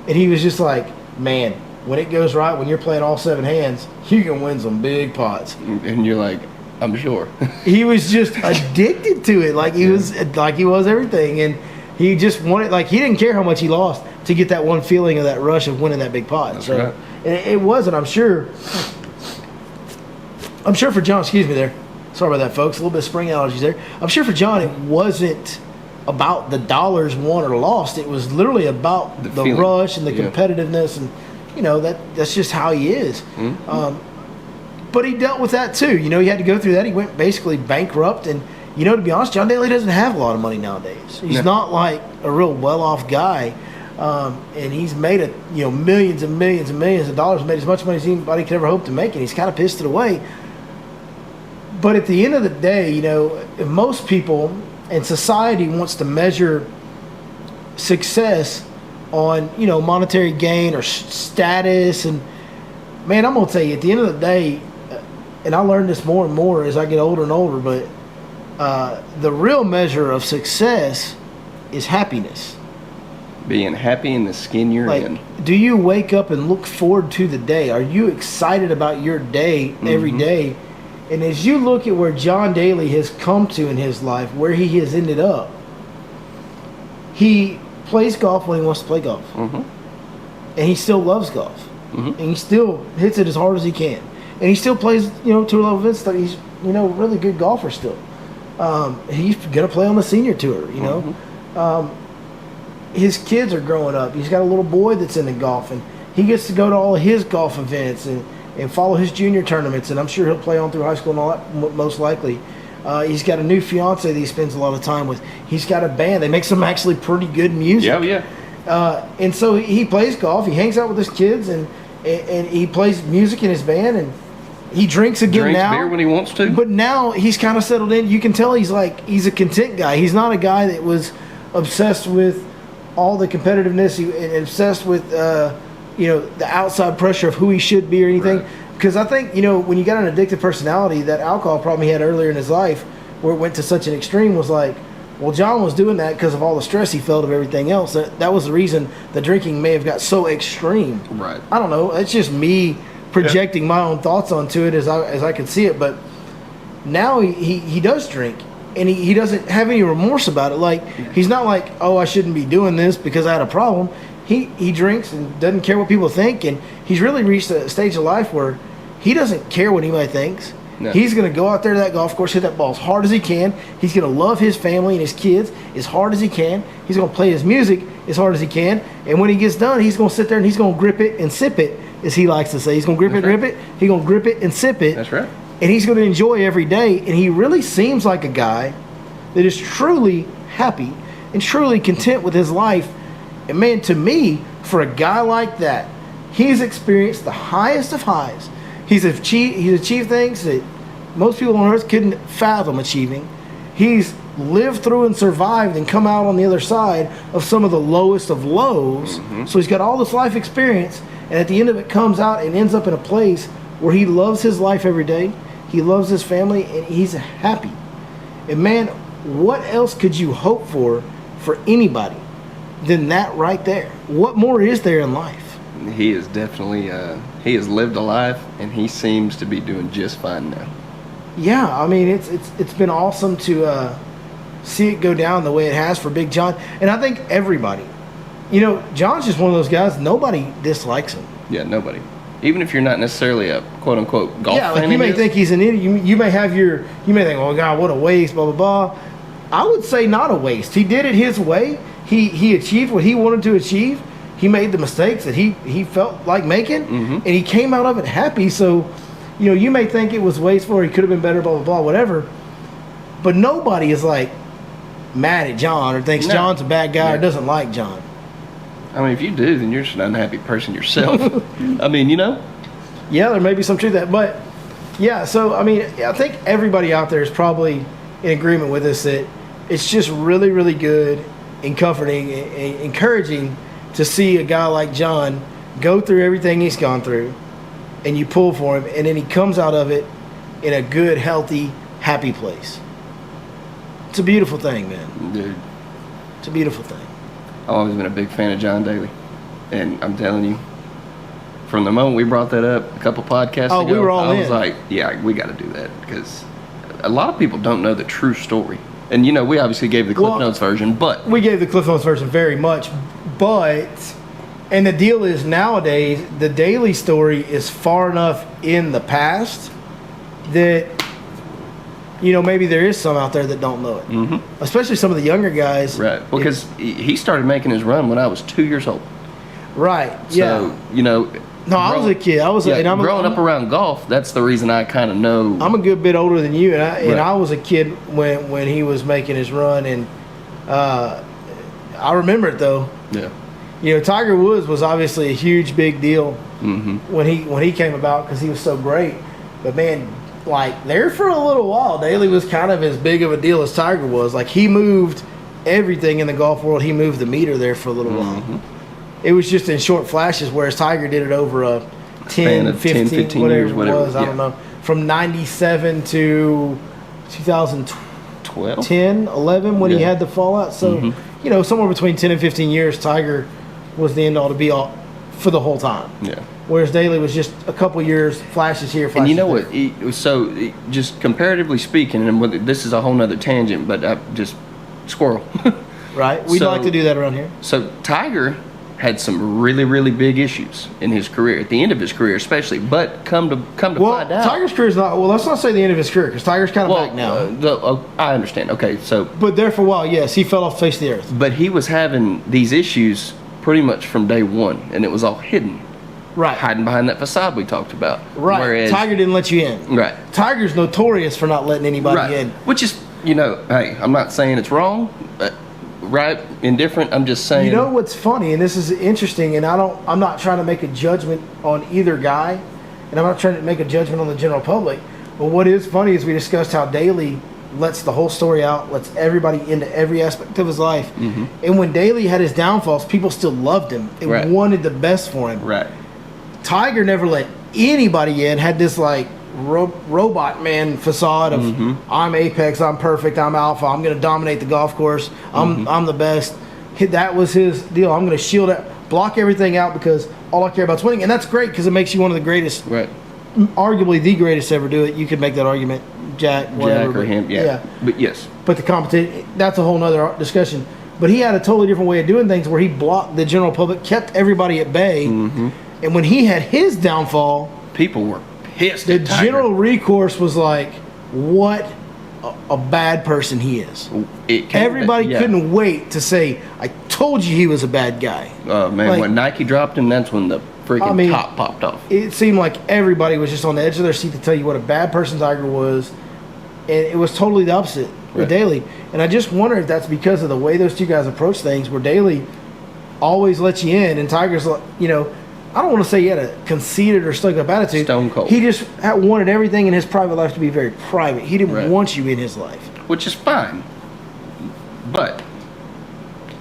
And he was just like, man, when it goes right, when you're playing all 7 hands, you can win some big pots. And you're like, I'm sure. He was just addicted to it, like he was everything, and he just wanted, he didn't care how much he lost to get that one feeling of that rush of winning that big pot. That's so right. it wasn't. I'm sure for John. Excuse me, there. Sorry about that, folks. A little bit of spring allergies there. I'm sure for John, it wasn't about the dollars won or lost. It was literally about the rush and the competitiveness, and that's just how he is. But he dealt with that too. He had to go through that. He went basically bankrupt. And, to be honest, John Daly doesn't have a lot of money nowadays. He's not like a real well-off guy. And he's made millions and millions and millions of dollars, made as much money as anybody could ever hope to make. And he's kind of pissed it away. But at the end of the day, most people and society wants to measure success on, monetary gain or status. And, man, I'm going to tell you, at the end of the day, and I learned this more and more as I get older and older, but the real measure of success is happiness. Being happy in the skin you're in. Do you wake up and look forward to the day? Are you excited about your day every day? And as you look at where John Daly has come to in his life, where he has ended up, he plays golf when he wants to play golf. Mm-hmm. And he still loves golf. Mm-hmm. And he still hits it as hard as he can. And he still plays, tour level events. That he's, a really good golfer still. He's going to play on the senior tour, His kids are growing up. He's got a little boy that's into golf, and he gets to go to all of his golf events and follow his junior tournaments, and I'm sure he'll play on through high school and all that, most likely. He's got a new fiance that he spends a lot of time with. He's got a band. They make some actually pretty good music. Yeah. And so he plays golf. He hangs out with his kids, and he plays music in his band, and he drinks again now. Beer when he wants to. But now he's kind of settled in. You can tell he's a content guy. He's not a guy that was obsessed with all the competitiveness and obsessed with the outside pressure of who he should be or anything. Right. Because I think when you got an addictive personality, that alcohol problem he had earlier in his life, where it went to such an extreme, was like, well, John was doing that because of all the stress he felt of everything else. That was the reason the drinking may have got so extreme. Right. I don't know. It's just me projecting my own thoughts onto it as I can see it. But now he does drink. And he doesn't have any remorse about it. Like, he's not like, oh, I shouldn't be doing this because I had a problem. He drinks and doesn't care what people think. And he's really reached a stage of life where he doesn't care what anybody thinks. No. He's going to go out there to that golf course, hit that ball as hard as he can. He's going to love his family and his kids as hard as he can. He's going to play his music as hard as he can. And when he gets done, he's going to sit there and he's going to grip it and sip it, as he likes to say. He's going to grip it. He's going to grip it and sip it. That's right. And he's going to enjoy every day. And he really seems like a guy that is truly happy and truly content with his life. And man, to me, for a guy like that, he's experienced the highest of highs. He's achieved things that most people on earth couldn't fathom achieving. He's lived through and survived and come out on the other side of some of the lowest of lows. Mm-hmm. So he's got all this life experience, and at the end of it comes out and ends up in a place where he loves his life every day. He loves his family, and he's happy. And man, what else could you hope for anybody than that right there? What more is there in life? He is definitely, he has lived a life, and he seems to be doing just fine now. Yeah, I mean, it's been awesome to see it go down the way it has for Big John. And I think everybody, John's just one of those guys, nobody dislikes him. Yeah, nobody. Even if you're not necessarily a quote-unquote golf fan. Yeah, like you may think he's an idiot. You may think, oh, God, what a waste, blah, blah, blah. I would say not a waste. He did it his way. He achieved what he wanted to achieve. He made the mistakes that he felt like making, mm-hmm. and he came out of it happy. So, you may think it was wasteful or he could have been better, blah, blah, blah, whatever. But nobody is, like, mad at John or thinks John's a bad guy or doesn't like John. I mean, if you do, then you're just an unhappy person yourself. I mean, Yeah, there may be some truth to that. But, yeah, so, I mean, I think everybody out there is probably in agreement with us that it's just really, really good and comforting and encouraging to see a guy like John go through everything he's gone through, and you pull for him, and then he comes out of it in a good, healthy, happy place. It's a beautiful thing, man. Dude. It's a beautiful thing. I've always been a big fan of John Daly. And I'm telling you, from the moment we brought that up a couple podcasts ago, we were all I was like, yeah, we got to do that. Because a lot of people don't know the true story. And, we obviously gave the Cliff Notes version, but... We gave the Cliff Notes version very much, but... And the deal is, nowadays, the Daly story is far enough in the past that, maybe there is some out there that don't know it. Mm-hmm. Especially some of the younger guys. Right, because he started making his run when I was 2 years old. Right, yeah. So, No, I was a kid. Growing up around golf, that's the reason I kind of know. I'm a good bit older than you, and I was a kid when he was making his run, and I remember it though. Yeah. Tiger Woods was obviously a huge, big deal mm-hmm. when he came about because he was so great. But man, like there for a little while, Daly was kind of as big of a deal as Tiger was. Like he moved everything in the golf world. He moved the meter there for a little mm-hmm. while. It was just in short flashes, whereas Tiger did it over a 10, 15 whatever it was. I don't know. From 97 to 2012, 10, 11 when he had the fallout. So, mm-hmm. Somewhere between 10 and 15 years, Tiger was the end all to be all for the whole time. Yeah. Whereas Daly was just a couple years, flashes here, flashes there. And what? Just comparatively speaking, and this is a whole nother tangent, but just squirrel. Right? We'd So- like to do that around here. So Tiger had some really, really big issues in his career, at the end of his career especially. But come to Well, find out, Tiger's career is not. Well, let's not say the end of his career because Tiger's kind of back now. I understand. Okay, so But there for a while, yes, he fell off the face of the earth. but he was having these issues pretty much from day one, and it was all hidden, Right. hiding behind that facade we talked about. Right. Whereas, Tiger didn't let you in. right, Tiger's notorious for not letting anybody right, in. which is, hey, I'm not saying it's wrong, but right, indifferent. I'm just saying. You know what's funny, and this is interesting, and I'm not trying to make a judgment on either guy, and I'm not trying to make a judgment on the general public. But what is funny is we discussed how Daly lets the whole story out, lets everybody into every aspect of his life. Mm-hmm. And when Daly had his downfalls, people still loved him and Right. wanted the best for him. Right. Tiger never let anybody in, had this like robot man facade of I'm apex, I'm perfect, I'm alpha, I'm going to dominate the golf course, I'm the best. That was his deal. I'm going to shield it, block everything out because all I care about is winning. And that's great because it makes you one of the greatest, Right. arguably the greatest to ever do it. You could make that argument, Jack, whatever. Jack or but- him. Yeah. But yes. But the competition, that's a whole nother discussion. But he had a totally different way of doing things where he blocked the general public, kept everybody at bay. And when he had his downfall, People were pissed. the at Tiger. general recourse was like, what a bad person he is. It came- Everybody yeah. couldn't wait to say, I told you he was a bad guy. Oh man, like- when Nike dropped him, that's when the freaking I mean- top popped off. It seemed like everybody was just on the edge of their seat to tell you what a bad person Tiger was. And it was totally the opposite with Right. Daly. And I just wonder if that's because of the way those two guys approach things, where Daly always lets you in, and Tiger's, I don't want to say he had a conceited or stuck up attitude. Stone cold. He just wanted everything in his private life to be very private. He didn't Right. want you in his life. Which is fine, but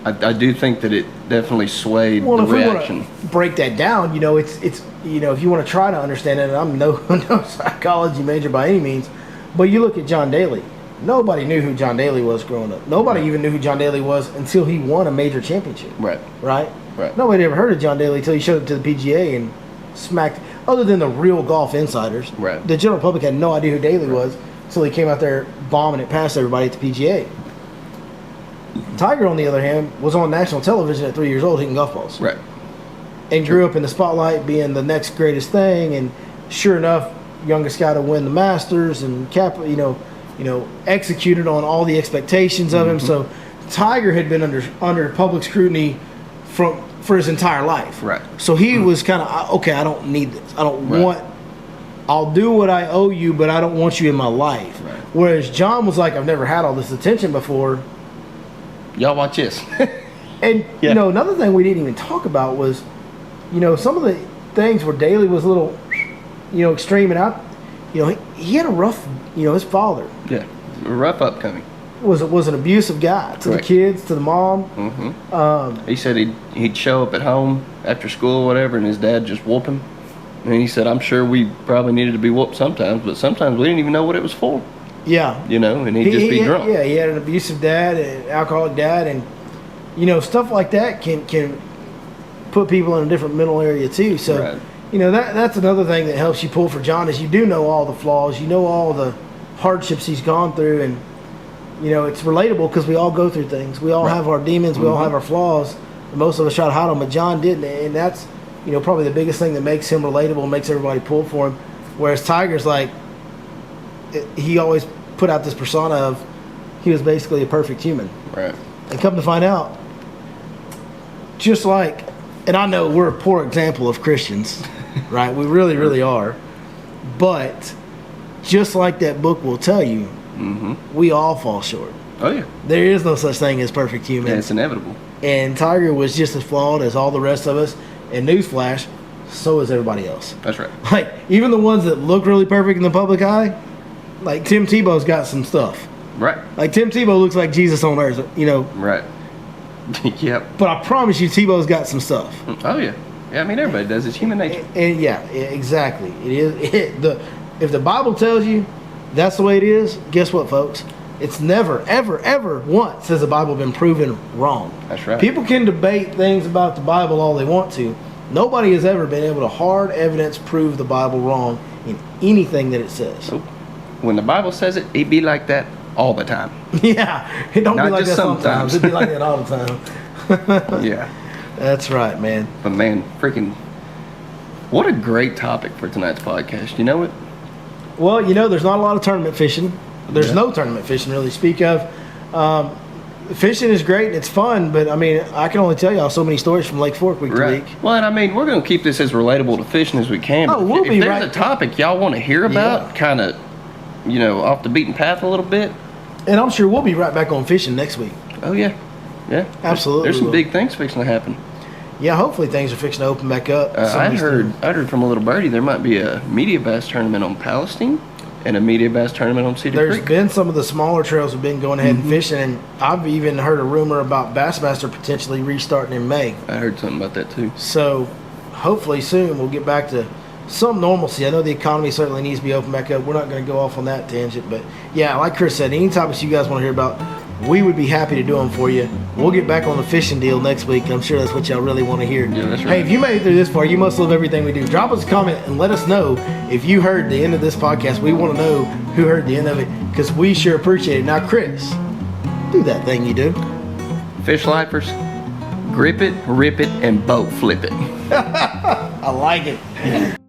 I do think that it definitely swayed Well, the if we want reaction. to break that down, it's if you want to try to understand it, and I'm no psychology major by any means, but you look at John Daly. Nobody knew who John Daly was growing up. Nobody even knew who John Daly was until he won a major championship. Right. Right? Right. Nobody ever heard of John Daly until he showed up to the PGA and smacked. Other than the real golf insiders, Right. the general public had no idea who Daly was until he came out there bombing it past everybody at the PGA. Tiger, on the other hand, was on national television at 3 years old hitting golf balls. Right. And grew up in the spotlight being the next greatest thing, and sure enough, youngest guy to win the Masters and executed on all the expectations of him. So Tiger had been under public scrutiny for his entire life. Right. So he was kind of, okay, I don't need this. I don't Right. want. I'll do what I owe you, but I don't want you in my life. Right. Whereas John was like, I've never had all this attention before. Y'all watch this. And Yeah. another thing we didn't even talk about was, some of the things where Daly was a little, extreme and out. He had a rough. His father Yeah. Rough upcoming. was an abusive guy to Correct. the kids, to the mom. He said he'd show up at home after school or whatever, and his dad just whoop him. And he said, I'm sure we probably needed to be whooped sometimes, but sometimes we didn't even know what it was for. Yeah, And he'd just be drunk. Yeah, he had an abusive dad, an alcoholic dad, and stuff like that can put people in a different mental area too. So, Right. that's another thing that helps you pull for John is you do know all the flaws, all the hardships he's gone through, and it's relatable because we all go through things. We all Right. have our demons, we all have our flaws. Most of us try to hide them, but John didn't, and that's probably the biggest thing that makes him relatable, makes everybody pull for him. Whereas Tiger's he always put out this persona of he was basically a perfect human. Right. And come to find out, just like, and I know we're a poor example of Christians, right? We really, really are. But just like that book will tell you, we all fall short. Oh, yeah. There is no such thing as perfect Yeah, humans. it's inevitable. And Tiger was just as flawed as all the rest of us. And newsflash, so is everybody else. That's right. Like, even the ones that look really perfect in the public eye, like Tim Tebow's got some stuff. Right. Like Tim Tebow looks like Jesus on earth, Right. Yep. But I promise you, Tebow's got some stuff. Oh, yeah. Yeah, I mean, everybody does. It's human nature. And yeah, exactly. It is. If the Bible tells you that's the way it is, guess what, folks? It's never, ever, ever once has the Bible been proven wrong. That's right. People can debate things about the Bible all they want to. Nobody has ever been able to hard evidence prove the Bible wrong in anything that it says. So, when the Bible says it, it be like that all the time. Yeah, it don't Not be like just that sometimes. sometimes. It'd be like that all the time. Yeah. That's right, man. But man, freaking, what a great topic for tonight's podcast. You know it? Well, there's not a lot of tournament fishing. There's no tournament fishing really to speak of. Fishing is great and it's fun, but I mean, I can only tell y'all so many stories from Lake Fork week to week. Well, and I mean, we're going to keep this as relatable to fishing as we can. Oh, but we'll if be there's right- a topic y'all want to hear about, Yeah. kind of, off the beaten path a little bit. And I'm sure we'll be right back on fishing next week. Oh yeah, yeah, Absolutely There's some will. big things fixing to happen. Yeah, hopefully things are fixing to open back up. Some of I these heard from a little birdie there might be a media bass tournament on Palestine and a media bass tournament on Cedar There's Creek. been some of the smaller trails have been going ahead and fishing, and I've even heard a rumor about Bassmaster potentially restarting in May. I heard something about that too. So hopefully soon we'll get back to some normalcy. I know the economy certainly needs to be open back up. We're not going to go off on that tangent, but yeah, like Chris said, any topics you guys want to hear about, we would be happy to do them for you. We'll get back on the fishing deal next week, and I'm sure that's what y'all really want to hear. Yeah, that's Hey, right. if you made it through this far, you must love everything we do. Drop us a comment and let us know if you heard the end of this podcast. We want to know who heard the end of it, because we sure appreciate it. Now, Chris, do that thing you do. Fish lifers, grip it, rip it, and boat flip it. I like it.